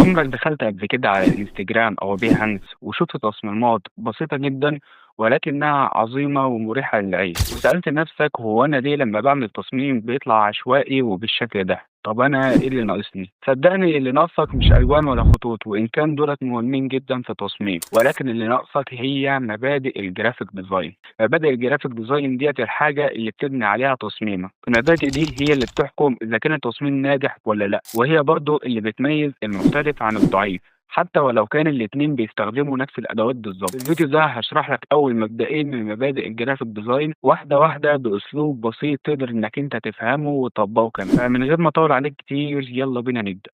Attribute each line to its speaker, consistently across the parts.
Speaker 1: عمرك دخلت قبل كده على الانستجرام أو بيهانس وشفت تصميمات بسيطة جدا ولكنها عظيمة ومريحة للعين وسألت نفسك هو أنا ليه لما بعمل تصميم بيطلع عشوائي وبالشكل ده؟ طب أنا إيه اللي ناقصني؟ صدقني اللي ناقصك مش ألوان ولا خطوط وإن كان دولت مهمين جدا في التصميم ولكن اللي ناقصك هي مبادئ الجرافيك ديزاين. مبادئ الجرافيك ديزاين ديت الحاجة اللي بتبني عليها تصميمك. المبادئ دي هي اللي بتحكم إذا كان التصميم ناجح ولا لأ وهي برضو اللي بتميز المختلف عن الضعيف حتى ولو كان الاتنين بيستخدموا نفس الأدوات بالظبط. في الفيديو ده هشرح لك أول مبدئين من مبادئ الجرافيك ديزاين واحدة واحدة بأسلوب بسيط تقدر إنك أنت تفهمه وتطبقه كمان. فمن غير ما أطول عليك كتير يلا بينا نبدأ.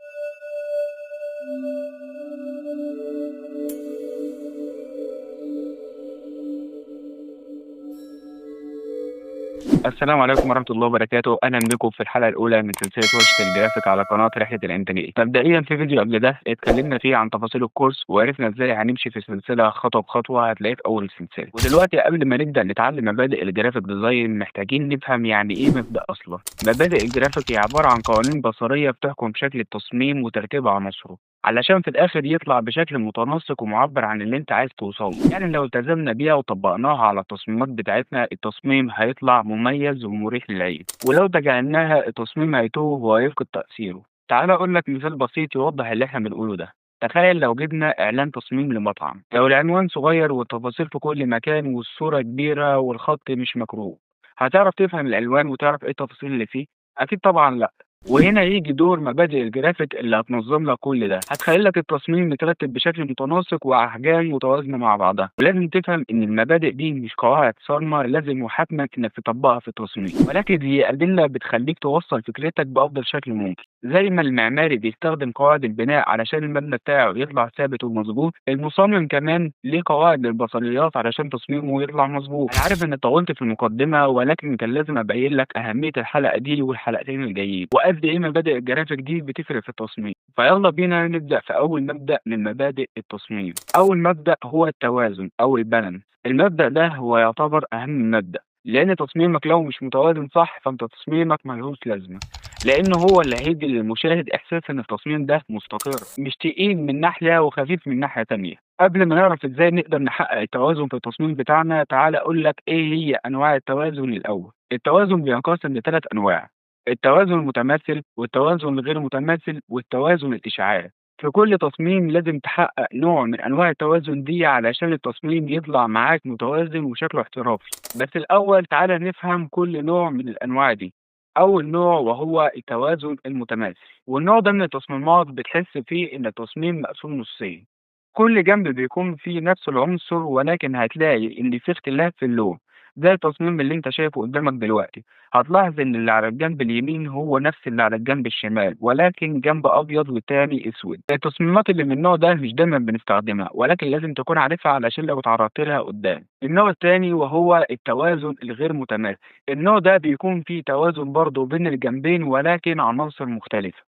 Speaker 1: السلام عليكم ورحمة الله وبركاته، أهلا بكم في الحلقة الأولى من سلسلة ورشة الجرافيك على قناة رحلة الإنتاجية. مبدئيا في فيديو قبل ده اتكلمنا فيه عن تفاصيل الكورس وعرفنا إزاي هنمشي في السلسلة خطوة بخطوة هتلاقيه في أول السلسلة. ودلوقتي قبل ما نبدأ نتعلم مبادئ الجرافيك ديزاين محتاجين نفهم يعني إيه مبدأ أصلا. مبادئ الجرافيك هي عبارة عن قوانين بصرية بتحكم شكل التصميم وترتيب عناصره علشان في الآخر يطلع بشكل متناسق ومعبر عن اللي أنت عايز توصله. يعني لو التزمنا بيها وطبقناها على التصميمات بتاعتنا التصميم هيطلع مميز ومريح للعين، ولو تجاهلناها التصميم هيتوه وهيفقد تأثيره. تعال أقول لك مثال بسيط يوضح اللي إحنا بنقوله ده. تخيل لو جبنا إعلان تصميم لمطعم، لو العنوان صغير والتفاصيل في كل مكان والصورة كبيرة والخط مش مكروه، هتعرف تفهم العنوان وتعرف إيه التفاصيل اللي فيه؟ أكيد طبعا لأ. وهنا يجي دور مبادئ الجرافيك اللي هتنظم لك كل ده، هتخلي لك التصميم مترتب بشكل متناسق واحجام متوازنه مع بعضها. ولازم تفهم ان المبادئ دي مش قواعد صارمه لازم وحتما انك تطبقها في التصميم، ولكن هي ادله بتخليك توصل فكرتك بافضل شكل ممكن. زي ما المعماري بيستخدم قواعد البناء علشان المبنى بتاعه يطلع ثابت ومظبوط، المصمم كمان ليه قواعد للبصريات علشان تصميمه يطلع مظبوط. انا عارف ان طولت في المقدمه ولكن كان لازم ابين لك اهميه الحلقه دي والحلقتين الجايين وقد ايه مبادئ الجرافيك دي بتفرق في التصميم. فيلا بينا نبدا في اول مبدا من مبادئ التصميم. اول مبدا هو التوازن او البالانس. المبدا ده هو يعتبر اهم مبدا لان تصميمك لو مش متوازن صح فانت تصميمك ملهوش لازمه، لانه هو اللي هيدي للمشاهد احساس ان التصميم ده مستقر مش تقيل من ناحيه وخفيف من ناحيه تانية. قبل ما نعرف ازاي نقدر نحقق التوازن في التصميم بتاعنا تعال اقول لك ايه هي انواع التوازن. الاول التوازن بينقسم لثلاث انواع: التوازن المتماثل والتوازن الغير متماثل والتوازن الاشعاعي. في كل تصميم لازم تحقق نوع من انواع التوازن دي علشان التصميم يطلع معاك متوازن وشكله احترافي. بس الاول تعالى نفهم كل نوع من الانواع دي. أول نوع وهو التوازن المتماثل، والنوع ده من التصميمات بتحس فيه إن التصميم مقسوم نصين، كل جنب بيكون فيه نفس العنصر ولكن هتلاقي إن في اختلاف في اللون. زي التصميم اللي انت شايفه قدامك دلوقتي، هتلاحظ ان اللي على الجنب اليمين هو نفس اللي على الجنب الشمال ولكن جنب ابيض والتاني اسود. التصميمات اللي من النوع ده مش دايما بنستخدمها ولكن لازم تكون عارفها علشان لو اتعرضت لها قدام. النوع التاني وهو التوازن الغير متماثل. النوع ده بيكون فيه توازن برضه بين الجنبين ولكن عناصر مختلفة،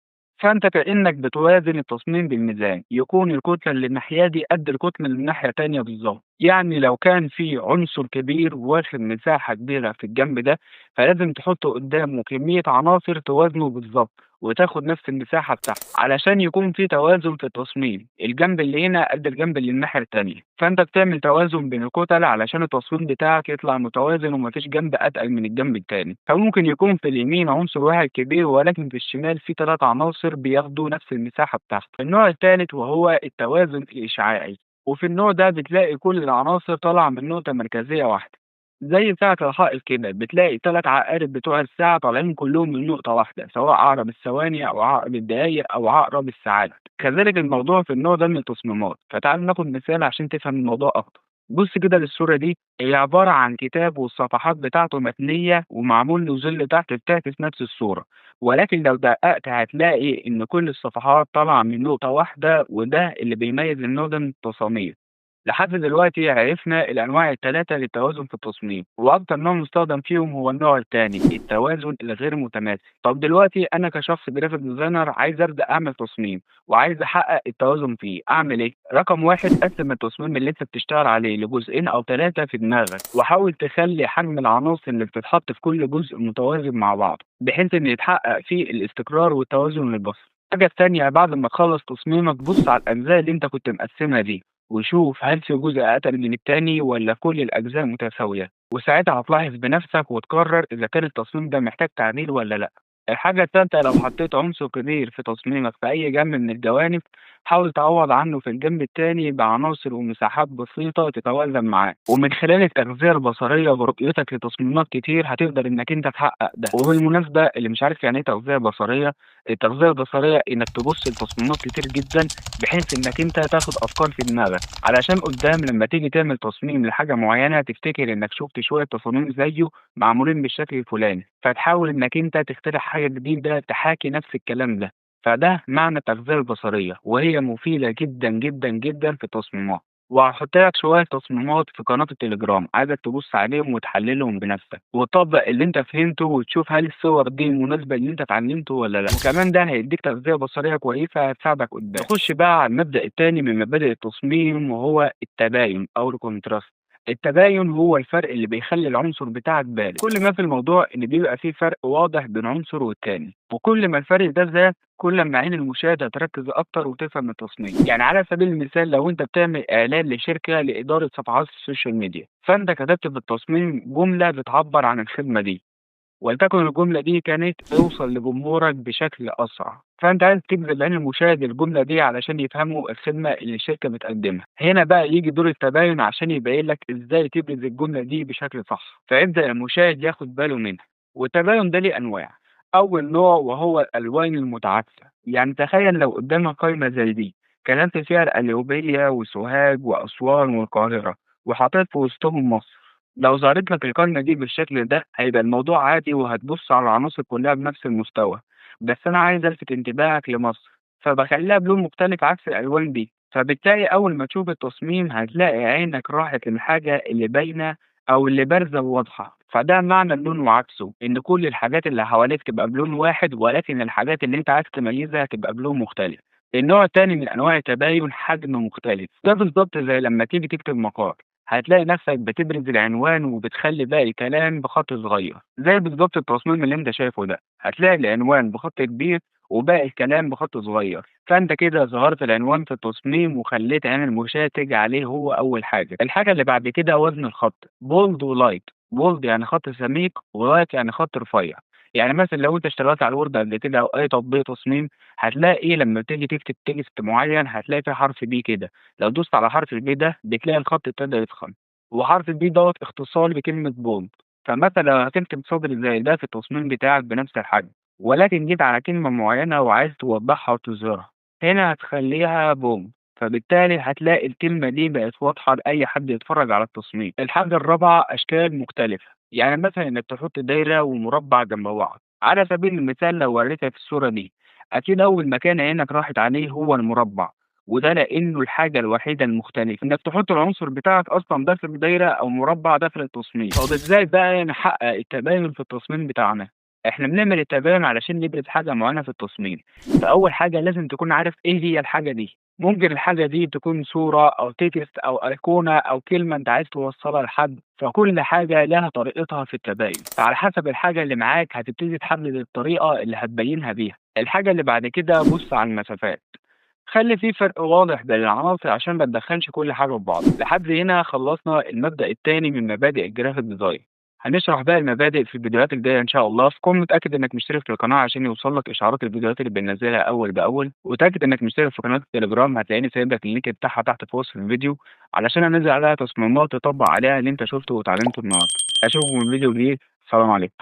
Speaker 1: فأنت كأنك بتوازن التصميم بالميزان، يكون الكتلة اللي الناحية دي قد الكتلة اللي الناحية التانية بالظبط. يعني لو كان في عنصر كبير واخد مساحة كبيرة في الجنب ده فلازم تحط قدامه كمية عناصر توازنه بالظبط وتاخد نفس المساحة بتاعته علشان يكون في توازن في التصميم. الجنب اللي هنا قد الجنب اللي الناحية التانية، فأنت بتعمل توازن بين الكتل علشان التصميم بتاعك يطلع متوازن ومفيش جنب أتقل من الجنب التاني. فممكن يكون في اليمين عنصر واحد كبير ولكن في الشمال في ثلاث عناصر بياخدوا نفس المساحة بتاعته. النوع الثالث وهو التوازن الإشعاعي، وفي النوع ده بتلاقي كل العناصر طالعة من نقطة مركزية واحدة. زي ساعة الحائط كده بتلاقي ثلاث عقارب بتوع الساعة طالعين كلهم من نقطة واحدة، سواء عقرب الثواني أو عقرب الدقايق أو عقرب الساعات. كذلك الموضوع في النوع ده من التصميمات. فتعال ناخد مثال عشان تفهم الموضوع أكتر. بص كده للصورة دي، هي عبارة عن كتاب والصفحات بتاعته متنية ومعمول له ظل تحت بتعكس نفس الصورة، ولكن لو دققت هتلاقي إن كل الصفحات طالعة من نقطة واحدة وده اللي بيميز النوع ده من التصاميم. لحد دلوقتي عرفنا الأنواع الثلاثة للتوازن في التصميم وأكتر نوع مستخدم فيهم هو النوع الثاني التوازن الغير متماثل. طب دلوقتي أنا كشخص جرافيك ديزاينر عايز أبدأ أعمل تصميم وعايز أحقق التوازن فيه، أعمل إيه؟ رقم واحد، قسم التصميم اللي أنت بتشتغل عليه لجزئين أو ثلاثة في دماغك وحاول تخلي حجم العناصر اللي بتتحط في كل جزء متوازن مع بعض بحيث إن يتحقق فيه الاستقرار والتوازن للبصر. الحاجة التانية بعد ما تخلّص تصميمك بُص على الأجزاء اللي أنت كنت مقسّمها دي، وشوف هل في جزء أتقل من التاني والّا كل الأجزاء متساوية، وساعتها هتلاحظ بنفسك وتقرر إذا كان التصميم ده محتاج تعديل والّا لأ. الحاجة التالتة لو حطيت عنصر كبير في تصميمك في أي جنب من الجوانب، حاول تعوّض عنه في الجنب التاني بعناصر ومساحات بسيطة تتوازن معاه، ومن خلال التغذية البصرية ورؤيتك لتصميمات كتير هتقدر إنك أنت تحقق ده. وبالمناسبة اللي مش عارف يعني إيه تغذية بصرية، التغذية البصرية إنك تبُص لتصميمات كتير جدًا، بحيث إنك أنت تاخد أفكار في دماغك، علشان قدّام لمّا تيجي تعمل تصميم لحاجة معيّنة تفتكر إنك شُفت شوية تصاميم زيه معمولين بالشكل الفلاني، فتحاول إنك أنت تخترع حاجة جديدة تحاكي نفس الكلام ده. فده معنى التغذية البصرية، وهي مفيدة جدًا، جدًا، جدًا في التصميمات. وهاحط لك شوية تصميمات في قناة التليجرام، عايزك تبُص عليهم وتحللهم بنفسك، وتطبّق اللي أنت فهمته وتشوف هل الصور دي مناسبة للي أنت اتعلمته والّا لأ، وكمان ده هيدّيك تغذية بصرية كويسة هتساعدك قدّام. نخش بقى على المبدأ التاني من مبادئ التصميم وهو التباين أو الcontrast. التباين هو الفرق اللي بيخلّي العنصر بتاعك بارز، كل ما في الموضوع إن بيبقى في فرق واضح بين عنصر والتاني، وكل ما الفرق ده زاد كل أمّا عين المشاهد هتركّز أكتر وتفهم التصميم. يعني على سبيل المثال لو أنت بتعمل إعلان لشركة لإدارة صفحات السوشيال ميديا، فأنت كتبت في التصميم جملة بتعبّر عن الخدمة دي، ولتكن الجملة دي كانت اوصل لجمهورك بشكل أسرع، فأنت عايز تجذب عين المشاهد الجملة دي علشان يفهموا الخدمة اللي الشركة بتقدمها. هنا بقى ييجي دور التباين عشان يبين لك إزاي تبرز الجملة دي بشكل صح، فيبدأ المشاهد ياخد باله منها. والتباين ده ليه أنواع، أول نوع وهو الألوان المتعاكسة، يعني تخيل لو قدامك قايمة زي دي كتبت فيها القليوبية وسوهاج وأسوان والقاهرة وحطيت في وسطهم مصر، لو ظهرت لك القايمة دي بالشكل ده هيبقى الموضوع عادي وهتبُص على العناصر كلّها بنفس المستوى، بس أنا عايز ألفت انتباهك لمصر، فباخلّيها بلون مختلف عكس الألوان دي، فبالتالي أول ما تشوف التصميم هتلاقي عينك راحت للحاجة اللي باينة أو اللي بارزة وواضحة، فده معنى اللون وعكسه، إن كل الحاجات اللي حواليك تبقى بلون واحد ولكن الحاجات اللي أنت عايز تميزها تبقى بلون مختلف. النوع التاني من أنواع التباين حجم مختلف، ده بالضبط زي لمّا تيجي تكتب مقال. هتلاقي نفسك بتبرز العنوان وبتخلّي باقي الكلام بخط صغير، زي بالضبط التصميم اللي أنت شايفه ده، هتلاقي العنوان بخط كبير وباقي الكلام بخط صغير، فأنت كده ظهرت العنوان في التصميم وخلّيت عين المشاهد تيجي عليه هو أول حاجة. الحاجة اللي بعد كده وزن الخط bold وlight. bold يعني خط سميك وlight يعني خط رفيع، يعني مثلًا لو أنت اشتغلت على الوورد قبل كده أو أي تطبيق تصميم هتلاقي لمّا تيجي تكتب text معين هتلاقي في حرف B كده، لو دوست على حرف الB ده بتلاقي الخط ابتدى يتخن، وحرف الB دوّة اختصار لكلمة bold. فمثلًا لو هتكتب سطر زي ده في التصميم بتاعك بنفس الحجم، ولكن جيت على كلمة معينة وعايز توضحها وتظهرها، هنا هتخلّيها bold، فبالتالي هتلاقي الكلمة دي بقت واضحة لأي حد يتفرج على التصميم. الحاجة الرابعة أشكال مختلفة، يعني مثلًا إنك تحط دايرة ومربع جنب بعض، على سبيل المثال لو وريتها في الصورة دي، أكيد أول مكان عينك راحت عليه هو المربع. وده لإنه الحاجة الوحيدة المختلفة، إنك تحط العنصر بتاعك أصلًا داخل دايرة أو مربع داخل التصميم. طب إزاي بقى نحقق التباين في التصميم بتاعنا؟ إحنا بنعمل التباين علشان نبرز حاجة معينة في التصميم، فأول حاجة لازم تكون عارف إيه هي الحاجة دي، ممكن الحاجة دي تكون صورة أو text أو أيقونة أو كلمة أنت عايز توصّلها لحد، فكل حاجة لها طريقتها في التباين، فعلى حسب الحاجة اللي معاك هتبتدي تحدد الطريقة اللي هتبينها بيها. الحاجة اللي بعد كده بُص على المسافات. خلّي في فرق واضح بين العناصر عشان ما تدخّلش كل حاجة في بعض. لحد هنا خلّصنا المبدأ التاني من مبادئ الgraphic design. هنشرح باقي المبادئ في الفيديوهات الجاية إن شاء الله، فكون متأكد إنك مشترك في القناة عشان يوصل لك إشعارات الفيديوهات اللي بننزّلها أول بأول، وتأكد إنك مشترك في قناة التليجرام هتلاقيني سايب لك اللينك بتاعها تحت في وصف الفيديو، علشان أنزّل عليها تصميمات تطبّق عليها اللي أنت شُفته واتعلمته النهارده. أشوفكم في فيديو جديد، سلام عليكم.